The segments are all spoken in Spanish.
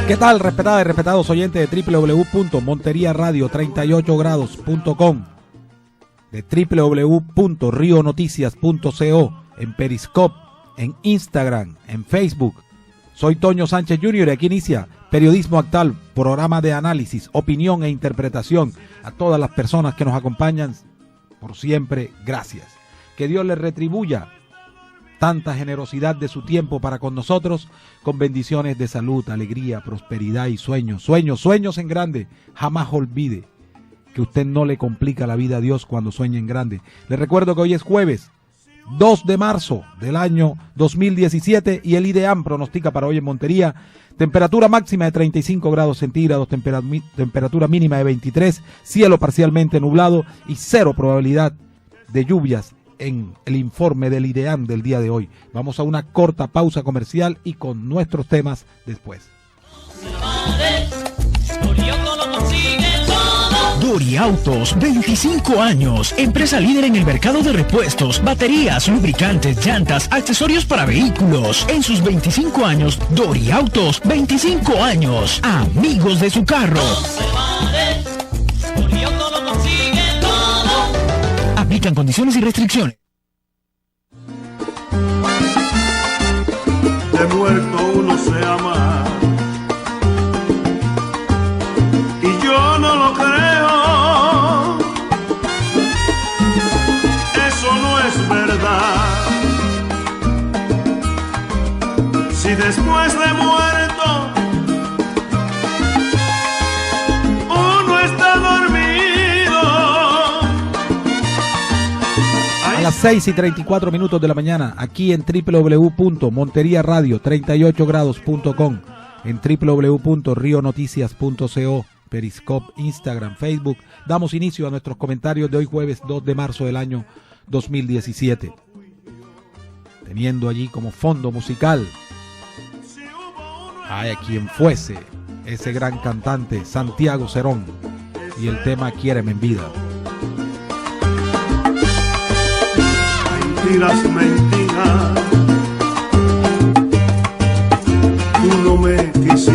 ¿Qué tal, respetadas y respetados oyentes de www.monteriaradio38grados.com, de www.rionoticias.co, en Periscope, en Instagram, en Facebook? Soy Toño Sánchez Jr. y aquí inicia Periodismo Actual, programa de análisis, opinión e interpretación. A todas las personas que nos acompañan, por siempre, gracias. Que Dios les retribuya tanta generosidad de su tiempo para con nosotros, con bendiciones de salud, alegría, prosperidad y sueños. Sueños en grande. Jamás olvide que usted no le complica la vida a Dios cuando sueña en grande. Les recuerdo que hoy es jueves 2 de marzo del año 2017 y el IDEAM pronostica para hoy en Montería temperatura máxima de 35 grados centígrados, temperatura mínima de 23, cielo parcialmente nublado y cero probabilidad de lluvias en el informe del IDEAM del día de hoy. Vamos a una corta pausa comercial y con nuestros temas después. Dori Autos, 25 años, empresa líder en el mercado de repuestos, baterías, lubricantes, llantas, accesorios para vehículos. En sus 25 años, Dori Autos, 25 años, amigos de su carro. Aplican condiciones y restricciones. De muerto uno se ama y yo no lo creo, eso no es verdad. Si después de muerto uno está dormido. A las 6:34 minutos de la mañana, aquí en www.monteriaradio38grados.com, en www.rionoticias.co, Periscope, Instagram, Facebook, damos inicio a nuestros comentarios de hoy jueves 2 de marzo del año 2017. Teniendo allí como fondo musical a quien fuese ese gran cantante Santiago Cerón y el tema Quiéreme en vida. Mentiras, mentiras, tú no me quisiste.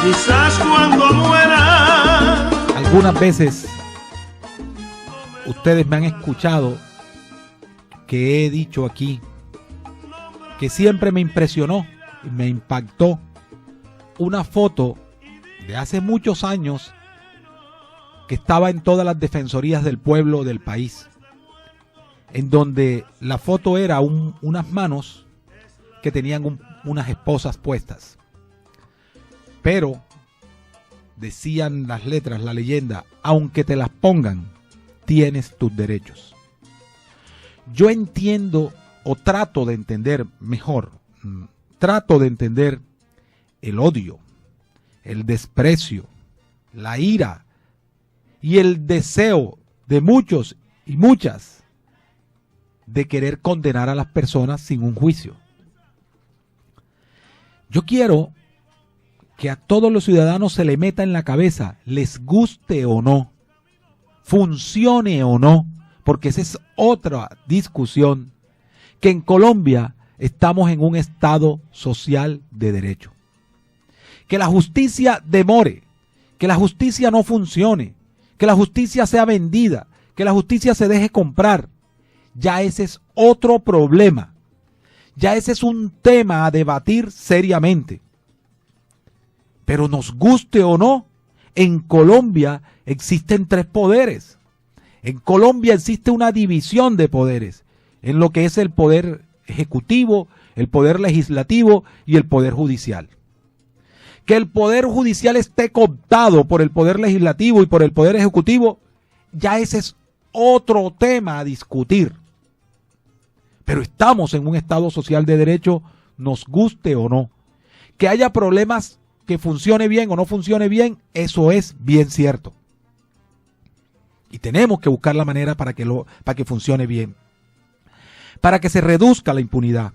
Quizás cuando muera. Algunas veces ustedes me han escuchado que he dicho aquí que siempre me impresionó y me impactó una foto de hace muchos años que estaba en todas las defensorías del pueblo del país, en donde la foto era unas manos que tenían unas esposas puestas, pero decían las letras, la leyenda: aunque te las pongan, tienes tus derechos. Yo entiendo, o trato de entender mejor, el odio, el desprecio, la ira y el deseo de muchos y muchas de querer condenar a las personas sin un juicio. Yo quiero que a todos los ciudadanos se le meta en la cabeza, les guste o no, funcione o no, porque esa es otra discusión, que en Colombia estamos en un estado social de derecho. Que la justicia demore, que la justicia no funcione, que la justicia sea vendida, que la justicia se deje comprar, ya ese es otro problema. Ya ese es un tema a debatir seriamente. Pero nos guste o no, en Colombia existen 3 poderes. En Colombia existe una división de poderes, en lo que es el poder ejecutivo, el poder legislativo y el poder judicial. Que el poder judicial esté cooptado por el poder legislativo y por el poder ejecutivo, ya ese es otro tema a discutir. Pero estamos en un estado social de derecho, nos guste o no. Que haya problemas, que funcione bien o no funcione bien, eso es bien cierto. Y tenemos que buscar la manera para que funcione bien, para que se reduzca la impunidad.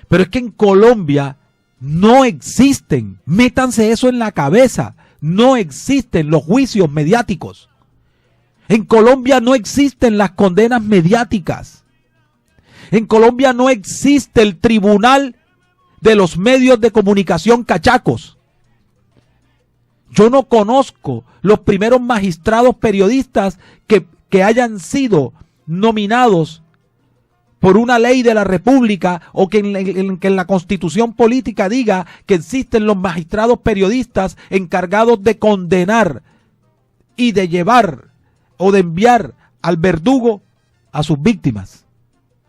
Pero es que en Colombia no existen, métanse eso en la cabeza, no existen los juicios mediáticos. En Colombia no existen las condenas mediáticas. En Colombia no existe el tribunal de los medios de comunicación cachacos. Yo no conozco los primeros magistrados periodistas que hayan sido nominados por una ley de la República o que en la Constitución política diga que existen los magistrados periodistas encargados de condenar y de llevar o de enviar al verdugo a sus víctimas.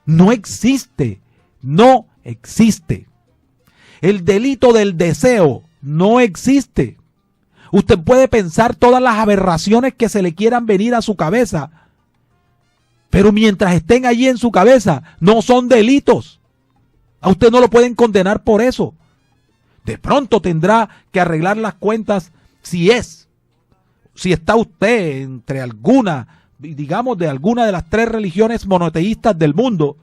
No existe, no existe. El delito del deseo no existe. Usted puede pensar todas las aberraciones que se le quieran venir a su cabeza, pero mientras estén allí en su cabeza, no son delitos. A usted no lo pueden condenar por eso. De pronto tendrá que arreglar las cuentas si está usted entre alguna, digamos, de alguna de las 3 religiones monoteístas del mundo.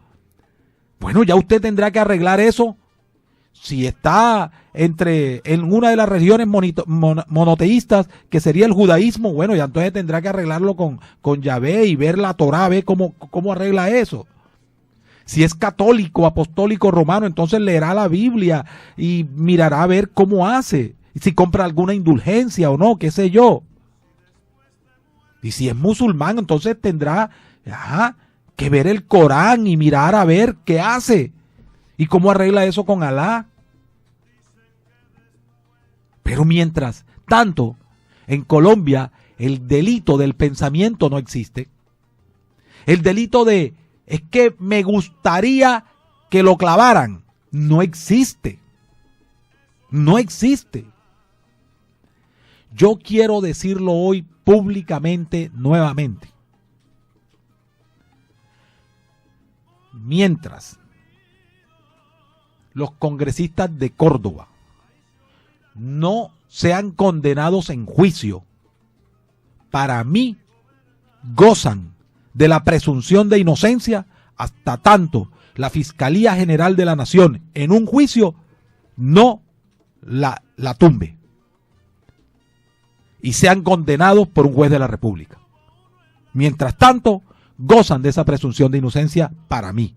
Bueno, ya usted tendrá que arreglar eso. Si está en una de las religiones monoteístas, que sería el judaísmo, bueno, ya entonces tendrá que arreglarlo con Yahvé y ver la Torá, ver cómo arregla eso. Si es católico, apostólico, romano, entonces leerá la Biblia y mirará a ver cómo hace. Si compra alguna indulgencia o no, qué sé yo. Y si es musulmán, entonces tendrá que ver el Corán y mirar a ver qué hace. ¿Y cómo arregla eso con Alá? Pero mientras tanto, en Colombia, el delito del pensamiento no existe. El delito de, es que me gustaría que lo clavaran, no existe. No existe. Yo quiero decirlo hoy públicamente nuevamente. Mientras los congresistas de Córdoba no sean condenados en juicio, para mí gozan de la presunción de inocencia hasta tanto la Fiscalía General de la Nación en un juicio no la tumbe y sean condenados por un juez de la República. Mientras tanto, gozan de esa presunción de inocencia para mí.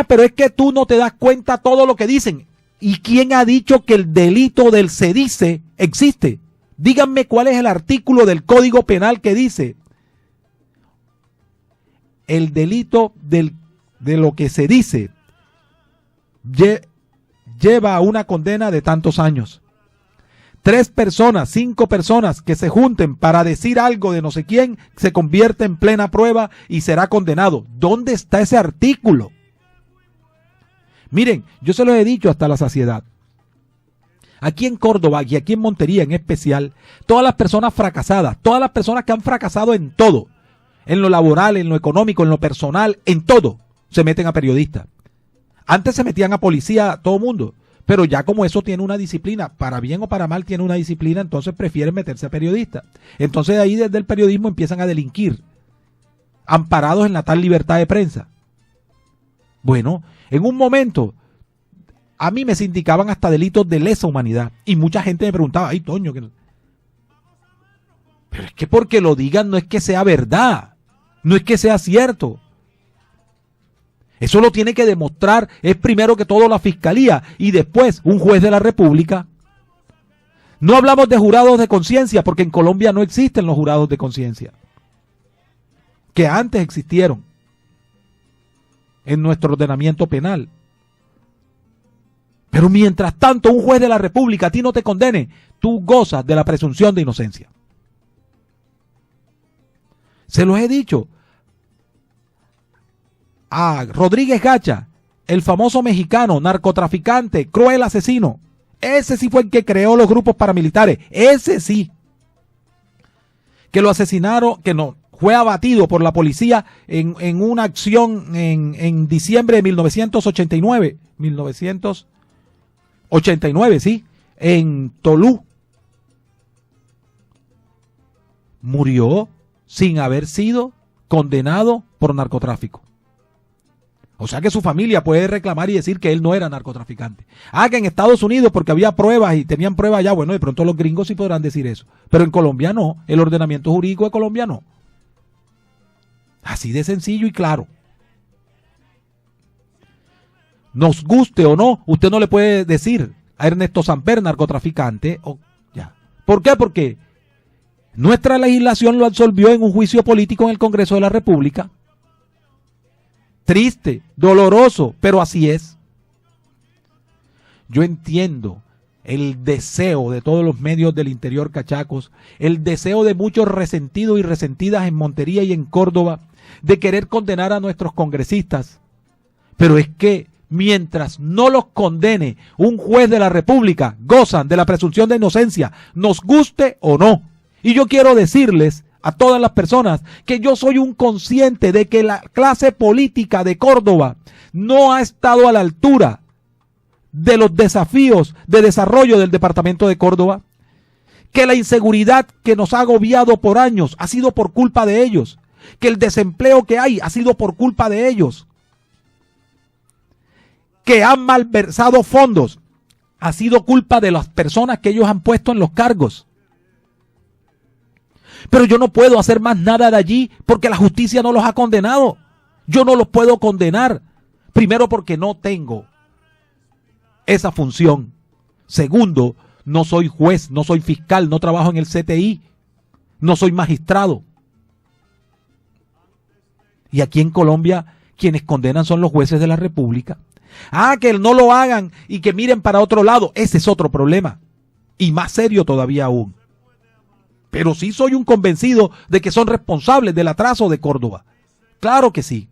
Pero es que tú no te das cuenta todo lo que dicen. ¿Y quién ha dicho que el delito del se dice existe? Díganme cuál es el artículo del Código Penal que dice el delito de lo que se dice lleva a una condena de tantos años. 3 personas, 5 personas que se junten para decir algo de no sé quién se convierte en plena prueba y será condenado. ¿Dónde está ese artículo? Miren, yo se lo he dicho hasta la saciedad. Aquí en Córdoba y aquí en Montería en especial, todas las personas fracasadas, todas las personas que han fracasado en todo, en lo laboral, en lo económico, en lo personal, en todo, se meten a periodistas. Antes se metían a policía, todo mundo, pero ya como eso tiene una disciplina, para bien o para mal tiene una disciplina, entonces prefieren meterse a periodistas. Entonces ahí desde el periodismo empiezan a delinquir, amparados en la tal libertad de prensa. Bueno, en un momento a mí me sindicaban hasta delitos de lesa humanidad y mucha gente me preguntaba, ay Toño, que no. Pero es que porque lo digan no es que sea verdad, no es que sea cierto. Eso lo tiene que demostrar, es primero que todo la Fiscalía y después un juez de la República. No hablamos de jurados de conciencia porque en Colombia no existen los jurados de conciencia, que antes existieron en nuestro ordenamiento penal. Pero mientras tanto un juez de la República a ti no te condene, tú gozas de la presunción de inocencia. Se los he dicho. A Rodríguez Gacha, el famoso mexicano, narcotraficante, cruel asesino, ese sí fue el que creó los grupos paramilitares, ese sí. Que lo asesinaron, que no, fue abatido por la policía en una acción en diciembre de 1989, sí, en Tolú. Murió sin haber sido condenado por narcotráfico. O sea que su familia puede reclamar y decir que él no era narcotraficante. Que en Estados Unidos porque había pruebas y tenían pruebas allá, bueno, de pronto los gringos sí podrán decir eso. Pero en Colombia no, el ordenamiento jurídico de Colombia no. Así de sencillo y claro. nos guste o no, usted no le puede decir a Ernesto Samper, narcotraficante, ya. ¿Por qué? Porque nuestra legislación lo absolvió en un juicio político en el Congreso de la República. Triste, doloroso, pero así es. Yo entiendo el deseo de todos los medios del interior cachacos, el deseo de muchos resentidos y resentidas en Montería y en Córdoba de querer condenar a nuestros congresistas. Pero es que mientras no los condene un juez de la República, gozan de la presunción de inocencia, nos guste o no. Y yo quiero decirles a todas las personas que yo soy un consciente de que la clase política de Córdoba no ha estado a la altura de los desafíos de desarrollo del departamento de Córdoba, que la inseguridad que nos ha agobiado por años ha sido por culpa de ellos, que el desempleo que hay ha sido por culpa de ellos, que han malversado fondos, ha sido culpa de las personas que ellos han puesto en los cargos. Pero yo no puedo hacer más nada de allí porque la justicia no los ha condenado. Yo no los puedo condenar. Primero, porque no tengo esa función. Segundo, no soy juez, no soy fiscal, no trabajo en el CTI, no soy magistrado. Y aquí en Colombia quienes condenan son los jueces de la República. Que no lo hagan y que miren para otro lado, ese es otro problema. Y más serio todavía aún. Pero sí soy un convencido de que son responsables del atraso de Córdoba. Claro que sí.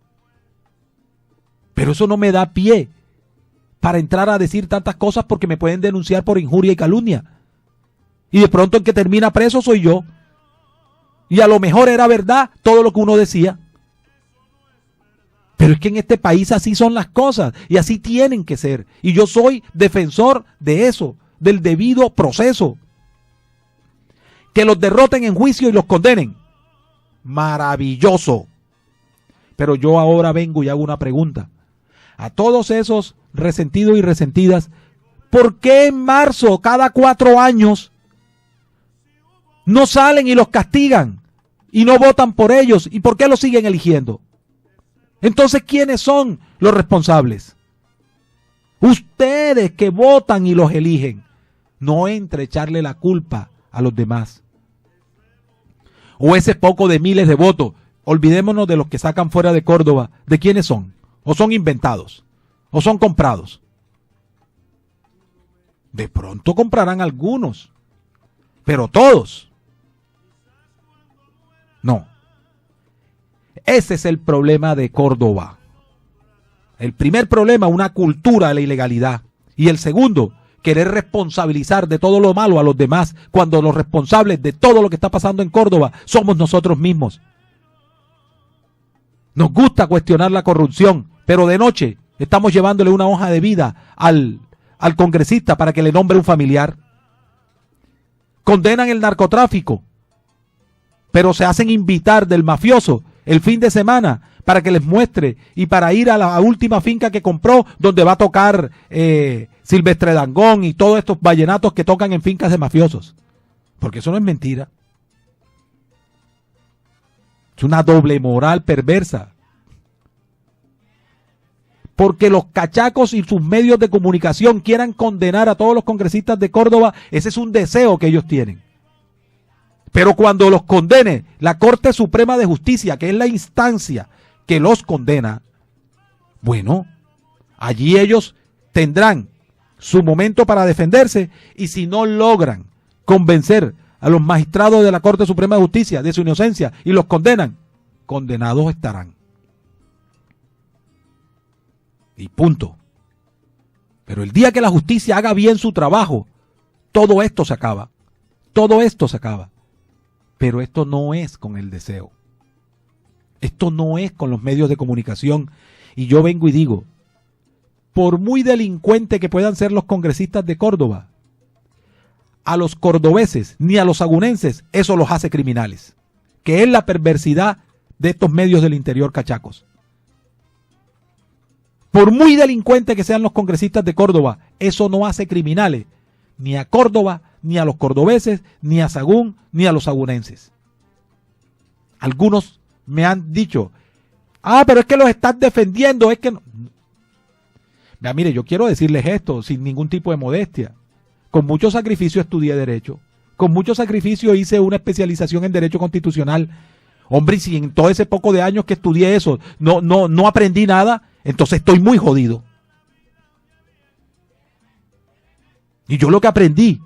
Pero eso no me da pie para entrar a decir tantas cosas porque me pueden denunciar por injuria y calumnia. Y de pronto el que termina preso soy yo. Y a lo mejor era verdad todo lo que uno decía. Pero es que en este país así son las cosas y así tienen que ser. Y yo soy defensor de eso, del debido proceso. Que los derroten en juicio y los condenen. Maravilloso. Pero yo ahora vengo y hago una pregunta. A todos esos resentidos y resentidas, ¿por qué en marzo, cada 4 años, no salen y los castigan y no votan por ellos? ¿Y por qué los siguen eligiendo? Entonces, ¿quiénes son los responsables? Ustedes que votan y los eligen. No entre echarle la culpa a los demás. O ese poco de miles de votos. Olvidémonos de los que sacan fuera de Córdoba. ¿De quiénes son? O son inventados. O son comprados. De pronto comprarán algunos. Pero todos. No. Ese es el problema de Córdoba. El primer problema, una cultura de la ilegalidad. Y el segundo, querer responsabilizar de todo lo malo a los demás, cuando los responsables de todo lo que está pasando en Córdoba somos nosotros mismos. Nos gusta cuestionar la corrupción, pero de noche estamos llevándole una hoja de vida al congresista para que le nombre un familiar. Condenan el narcotráfico, pero se hacen invitar del mafioso el fin de semana para que les muestre y para ir a la última finca que compró donde va a tocar Silvestre Dangond y todos estos vallenatos que tocan en fincas de mafiosos. Porque eso no es mentira. Es una doble moral perversa. Porque los cachacos y sus medios de comunicación quieran condenar a todos los congresistas de Córdoba, ese es un deseo que ellos tienen. Pero cuando los condene la Corte Suprema de Justicia, que es la instancia que los condena, bueno, allí ellos tendrán su momento para defenderse, y si no logran convencer a los magistrados de la Corte Suprema de Justicia de su inocencia y los condenan, condenados estarán. Y punto. Pero el día que la justicia haga bien su trabajo, todo esto se acaba. Todo esto se acaba. Pero esto no es con el deseo. Esto no es con los medios de comunicación. Y yo vengo y digo, por muy delincuente que puedan ser los congresistas de Córdoba, a los cordobeses ni a los sagunenses eso los hace criminales. Que es la perversidad de estos medios del interior cachacos. Por muy delincuentes que sean los congresistas de Córdoba, eso no hace criminales ni a Córdoba, ni a los cordobeses, ni a Sagún, ni a los sagunenses. Algunos me han dicho, pero es que los estás defendiendo, es que no. Ya, mire, yo quiero decirles esto sin ningún tipo de modestia. Con mucho sacrificio estudié Derecho. Con mucho sacrificio hice una especialización en Derecho Constitucional. Hombre, y si en todo ese poco de años que estudié eso no aprendí nada, entonces estoy muy jodido. Y yo lo que aprendí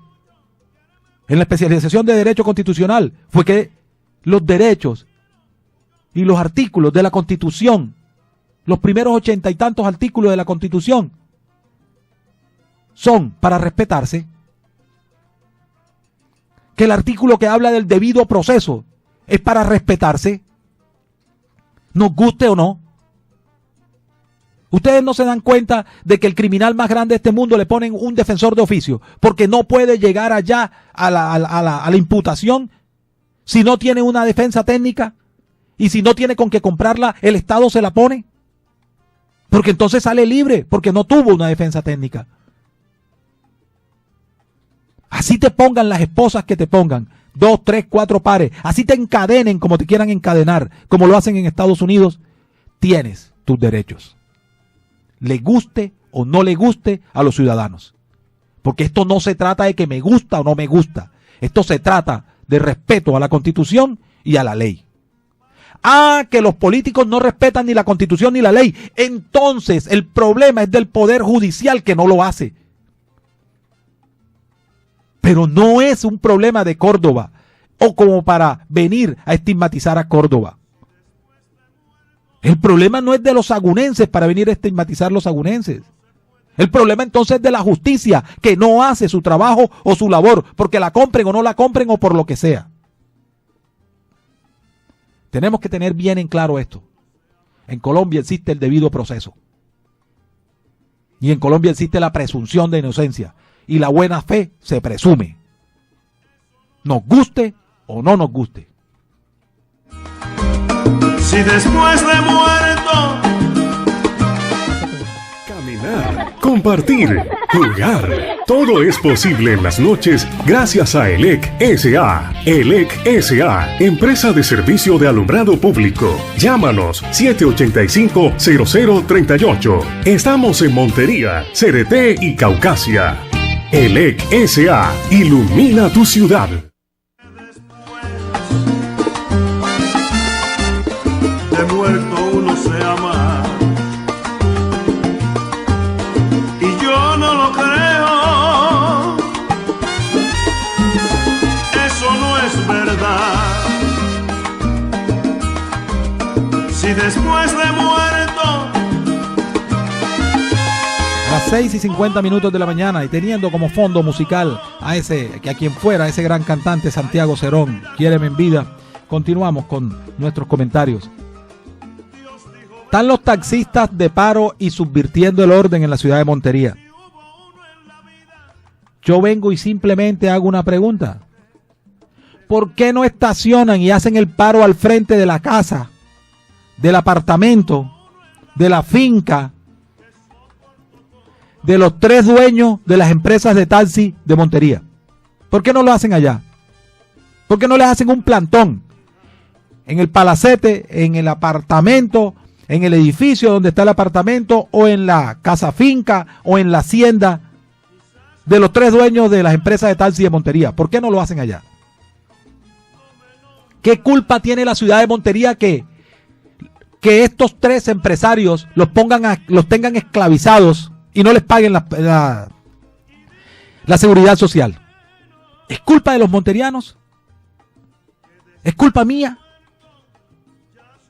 en la especialización de Derecho Constitucional fue que los derechos y los artículos de la Constitución, los primeros 80 y tantos artículos de la Constitución, son para respetarse. Que el artículo que habla del debido proceso es para respetarse, nos guste o no. Ustedes no se dan cuenta de que el criminal más grande de este mundo le ponen un defensor de oficio porque no puede llegar allá a la imputación si no tiene una defensa técnica, y si no tiene con qué comprarla, el Estado se la pone, porque entonces sale libre porque no tuvo una defensa técnica. Así te pongan las esposas que te pongan, 2, 3, 4 pares, así te encadenen como te quieran encadenar, como lo hacen en Estados Unidos, tienes tus derechos. Le guste o no le guste a los ciudadanos. Porque esto no se trata de que me gusta o no me gusta. Esto se trata de respeto a la Constitución y a la ley. Ah, que los políticos no respetan ni la Constitución ni la ley. Entonces el problema es del Poder Judicial que no lo hace. Pero no es un problema de Córdoba o como para venir a estigmatizar a Córdoba. El problema no es de los sagunenses para venir a estigmatizar los sagunenses. El problema entonces es de la justicia que no hace su trabajo o su labor porque la compren o no la compren o por lo que sea. Tenemos que tener bien en claro esto. En Colombia existe el debido proceso. Y en Colombia existe la presunción de inocencia. Y la buena fe se presume. Nos guste o no nos guste. Si después de muerto caminar, compartir, jugar, todo es posible en las noches gracias a ELEC S.A. ELEC S.A., empresa de servicio de alumbrado público. Llámanos 785-0038. Estamos en Montería, Cereté y Caucasia. ELEC S.A. ilumina tu ciudad. de muerto uno se ama, y yo no lo creo, eso no es verdad. Si después de muerto a las 6:50 de la mañana, y teniendo como fondo musical a quien fuera ese gran cantante Santiago Cerón, Quiéreme en vida, continuamos con nuestros comentarios. Están los taxistas de paro y subvirtiendo el orden en la ciudad de Montería. Yo vengo y simplemente hago una pregunta. ¿Por qué no estacionan y hacen el paro al frente de la casa, del apartamento, de la finca, de los 3 dueños de las empresas de taxi de Montería? ¿Por qué no lo hacen allá? ¿Por qué no les hacen un plantón en el palacete, en el apartamento, en el edificio donde está el apartamento, o en la casa finca, o en la hacienda de los 3 dueños de las empresas de taxi de Montería? ¿Por qué no lo hacen allá? ¿Qué culpa tiene la ciudad de Montería que estos 3 empresarios los tengan esclavizados y no les paguen la seguridad social? ¿Es culpa de los monterianos? ¿Es culpa mía?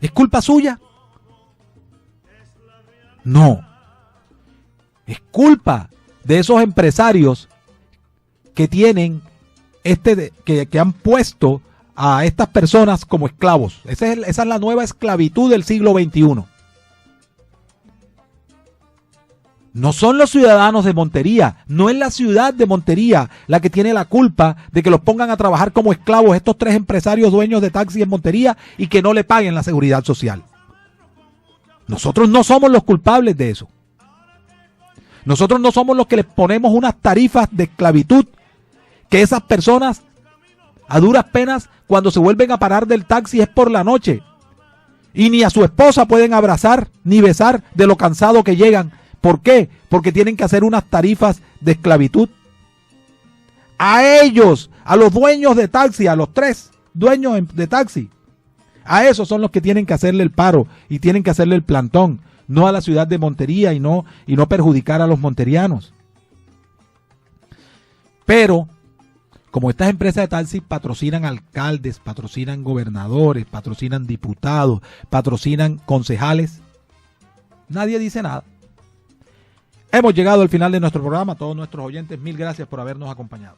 ¿Es culpa suya? No. Es culpa de esos empresarios que tienen que han puesto a estas personas como esclavos. Esa es la nueva esclavitud del siglo XXI. No son los ciudadanos de Montería, no es la ciudad de Montería la que tiene la culpa de que los pongan a trabajar como esclavos estos 3 empresarios dueños de taxis en Montería y que no le paguen la seguridad social. Nosotros no somos los culpables de eso. Nosotros no somos los que les ponemos unas tarifas de esclavitud que esas personas, a duras penas, cuando se vuelven a parar del taxi es por la noche. Y ni a su esposa pueden abrazar ni besar de lo cansado que llegan ¿Por qué? Porque tienen que hacer unas tarifas de esclavitud. A ellos, a los dueños de taxi, a los 3 dueños de taxi, a esos son los que tienen que hacerle el paro y tienen que hacerle el plantón, no a la ciudad de Montería y no perjudicar a los monterianos. Pero, como estas empresas de taxi patrocinan alcaldes, patrocinan gobernadores, patrocinan diputados, patrocinan concejales, nadie dice nada. Hemos llegado al final de nuestro programa. A todos nuestros oyentes, mil gracias por habernos acompañado.